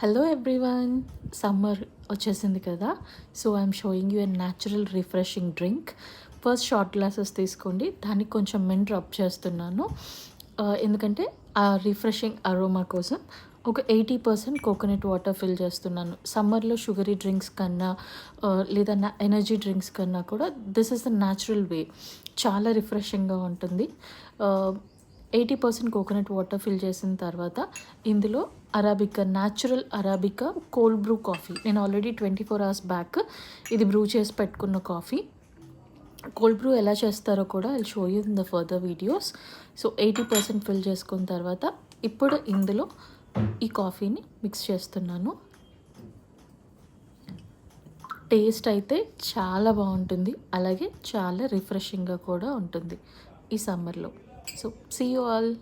Hello everyone, summer వచ్చేసింది కదా. So I'm showing you a natural refreshing drink. First short glasses తీసుకోండి, దానికి కొంచెం మింట్ రబ్ చేస్తున్నాను. ఎందుకంటే ఆ రిఫ్రెషింగ్ అరోమా కోసం ఒక 80% కోకోనట్ వాటర్ ఫిల్ చేస్తున్నాను. సమ్మర్లో షుగరీ డ్రింక్స్ కన్నా లేదా ఎనర్జీ డ్రింక్స్ కన్నా కూడా this is the natural way. చాలా రిఫ్రెషింగ్గా ఉంటుంది. 80% కోకోనట్ వాటర్ ఫిల్ చేసిన తర్వాత ఇందులో arabica, natural arabica cold Bru coffee. నేను ఆల్రెడీ 24 hours బ్యాక్ ఇది బ్రూ చేసి పెట్టుకున్న కాఫీ. కోల్డ్ బ్రూ ఎలా చేస్తారో కూడా I show you in the further videos. So 80% fill చేసుకున్న తర్వాత ఇప్పుడు ఇందులో ఈ కాఫీని మిక్స్ చేస్తున్నాను. టేస్ట్ అయితే చాలా బాగుంటుంది, అలాగే చాలా రిఫ్రెషింగ్గా కూడా ఉంటుంది ఈ సమ్మర్లో. So see you all.